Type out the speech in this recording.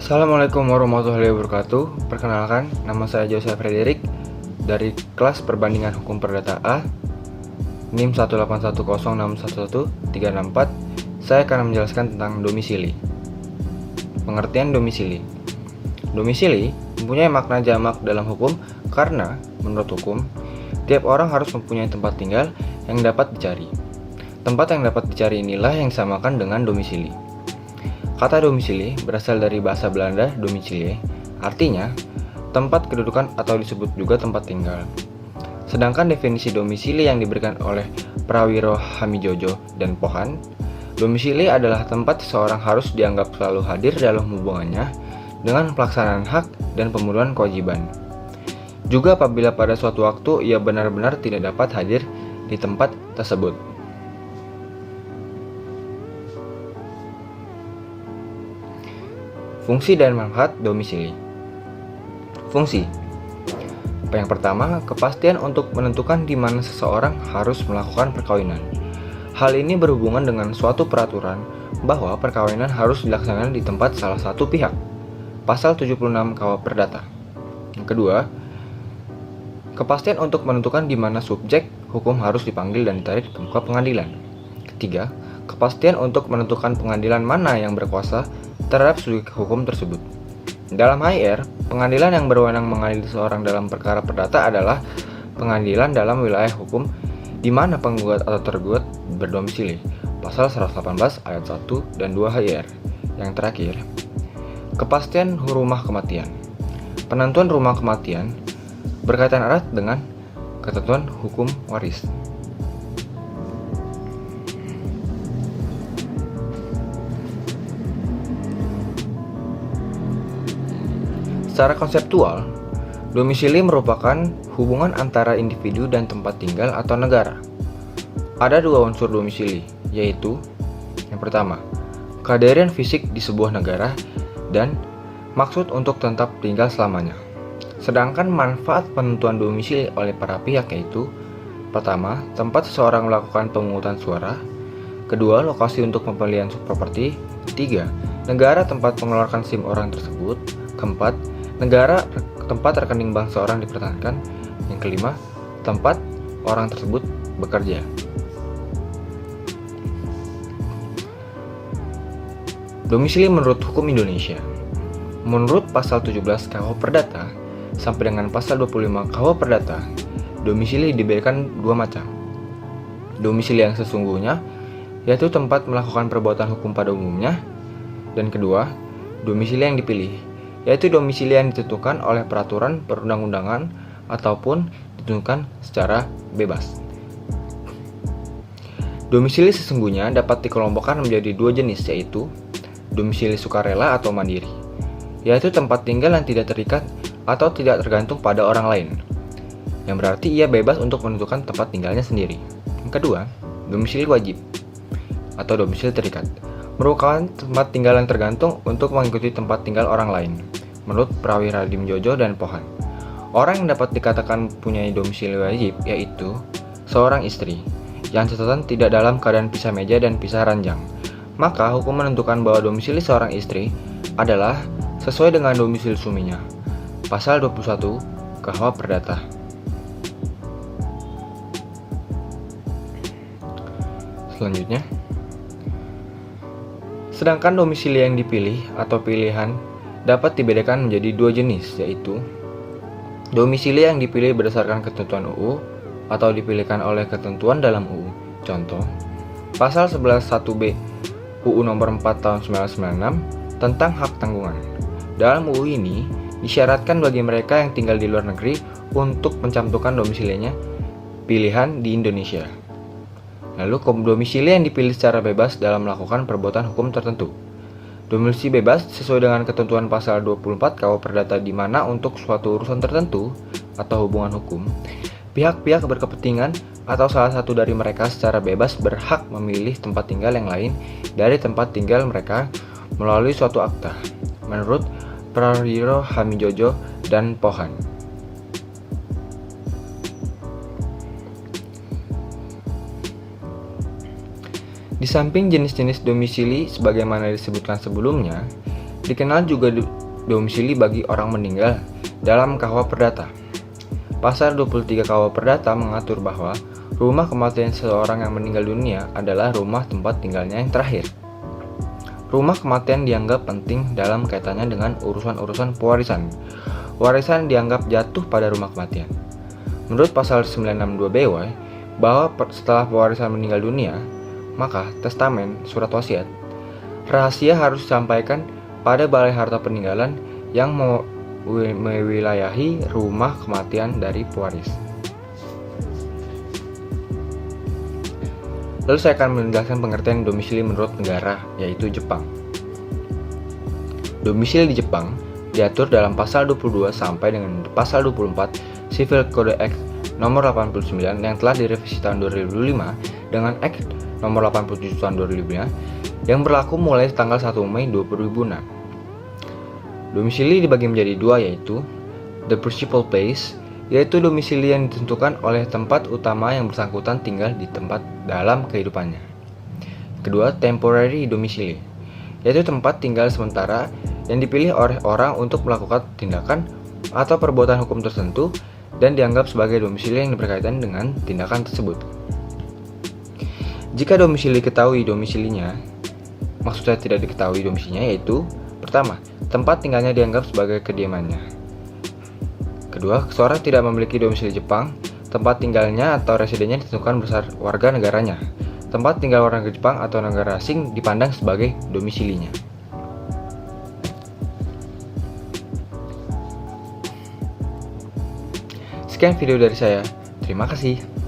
Assalamualaikum warahmatullahi wabarakatuh. Perkenalkan, nama saya Joseph Frederick dari kelas Perbandingan Hukum Perdata A, NIM 18106111364. Saya akan menjelaskan tentang domisili. Pengertian domisili. Domisili mempunyai makna jamak dalam hukum karena, menurut hukum, tiap orang harus mempunyai tempat tinggal yang dapat dicari. Tempat yang dapat dicari inilah yang disamakan dengan domisili. Kata domisili berasal dari bahasa Belanda domicilie, artinya tempat kedudukan atau disebut juga tempat tinggal. Sedangkan definisi domisili yang diberikan oleh Prawiro Hamijojo dan Pohan, domisili adalah tempat seseorang harus dianggap selalu hadir dalam hubungannya dengan pelaksanaan hak dan pemenuhan kewajiban. Juga apabila pada suatu waktu ia benar-benar tidak dapat hadir di tempat tersebut. Fungsi dan manfaat domisili. Fungsi. Yang pertama, kepastian untuk menentukan di mana seseorang harus melakukan perkawinan. Hal ini berhubungan dengan suatu peraturan bahwa perkawinan harus dilaksanakan di tempat salah satu pihak. Pasal 76 KUH Perdata. Yang kedua, kepastian untuk menentukan di mana subjek hukum harus dipanggil dan ditarik ke muka pengadilan. Ketiga, kepastian untuk menentukan pengadilan mana yang berkuasa terhadap subjek hukum tersebut. Dalam HIR, pengadilan yang berwenang mengadili seseorang dalam perkara perdata adalah pengadilan dalam wilayah hukum di mana penggugat atau tergugat berdomisili. Pasal 118 ayat 1 dan 2 HIR. Yang terakhir, kepastian rumah kematian. Penentuan rumah kematian berkaitan erat dengan ketentuan hukum waris. Secara konseptual, domisili merupakan hubungan antara individu dan tempat tinggal atau negara. Ada dua unsur domisili, yaitu yang pertama, kehadiran fisik di sebuah negara dan maksud untuk tetap tinggal selamanya. Sedangkan manfaat penentuan domisili oleh para pihak yaitu pertama, tempat seseorang melakukan pemungutan suara, kedua, lokasi untuk pembelian properti, tiga, negara tempat mengeluarkan SIM orang tersebut, keempat, negara tempat rekening bank seorang dipertahankan, yang kelima, tempat orang tersebut bekerja. Domisili menurut hukum Indonesia. Menurut pasal 17 KUH Perdata sampai dengan pasal 25 KUH Perdata, domisili diberikan dua macam. Domisili yang sesungguhnya, yaitu tempat melakukan perbuatan hukum pada umumnya, dan kedua, domisili yang dipilih, yaitu domisili yang ditentukan oleh peraturan perundang-undangan ataupun ditentukan secara bebas. Domisili sesungguhnya dapat dikelompokkan menjadi dua jenis, yaitu domisili sukarela atau mandiri, yaitu tempat tinggal yang tidak terikat atau tidak tergantung pada orang lain, yang berarti ia bebas untuk menentukan tempat tinggalnya sendiri. Yang kedua, domisili wajib atau domisili terikat, merupakan tempat tinggal yang tergantung untuk mengikuti tempat tinggal orang lain. Menurut Prawiro Hamijojo dan Pohan, orang yang dapat dikatakan punya domisili wajib yaitu seorang istri yang catatan tidak dalam keadaan pisah meja dan pisah ranjang. Maka hukum menentukan bahwa domisili seorang istri adalah sesuai dengan domisili suaminya. Pasal 21 KUH Perdata. Selanjutnya, sedangkan domisili yang dipilih atau pilihan dapat dibedakan menjadi dua jenis, yaitu domisili yang dipilih berdasarkan ketentuan UU atau dipilihkan oleh ketentuan dalam UU. Contoh, pasal 11(1)B UU nomor 4 tahun 1996 tentang hak tanggungan. Dalam UU ini disyaratkan bagi mereka yang tinggal di luar negeri untuk mencantumkan domisilinya pilihan di Indonesia. Lalu domisili yang dipilih secara bebas dalam melakukan perbuatan hukum tertentu. Domisili bebas sesuai dengan ketentuan pasal 24 KUH Perdata di mana untuk suatu urusan tertentu atau hubungan hukum, pihak-pihak berkepentingan atau salah satu dari mereka secara bebas berhak memilih tempat tinggal yang lain dari tempat tinggal mereka melalui suatu akta. Menurut Prawiro Hamijojo dan Pohan. Di samping jenis-jenis domisili sebagaimana disebutkan sebelumnya, Dikenal juga domisili bagi orang meninggal dalam KUH Perdata. Pasal 23 KUH Perdata mengatur bahwa rumah kematian seseorang yang meninggal dunia adalah rumah tempat tinggalnya yang terakhir. Rumah kematian dianggap penting dalam kaitannya dengan urusan-urusan pewarisan. Warisan dianggap jatuh pada rumah kematian. Menurut pasal 962 BW, bahwa setelah pewarisan meninggal dunia, maka testamen, surat wasiat, rahasia harus disampaikan pada balai harta peninggalan yang mewilayahi rumah kematian dari pewaris. Lalu saya akan menjelaskan pengertian domisili menurut negara, yaitu Jepang. Domisili di Jepang diatur dalam pasal 22 sampai dengan pasal 24 Civil Code Act nomor 89 yang telah direvisi tahun 2005 dengan Act nomor 87 tahun 2005 yang berlaku mulai tanggal 1 Mei 2006. Domisili dibagi menjadi dua, yaitu the principal place, yaitu domisili yang ditentukan oleh tempat utama yang bersangkutan tinggal di tempat dalam kehidupannya. Kedua, temporary domicile, yaitu tempat tinggal sementara yang dipilih oleh orang untuk melakukan tindakan atau perbuatan hukum tertentu dan dianggap sebagai domisili yang berkaitan dengan tindakan tersebut. Jika domisili diketahui domisilinya, maksud saya tidak diketahui domisilinya, yaitu pertama, tempat tinggalnya dianggap sebagai kediamannya. Kedua, seseorang tidak memiliki domisili Jepang, tempat tinggalnya atau residennya ditentukan berdasar warga negaranya. Tempat tinggal warga Jepang atau negara asing dipandang sebagai domisilinya. Sekian video dari saya. Terima kasih.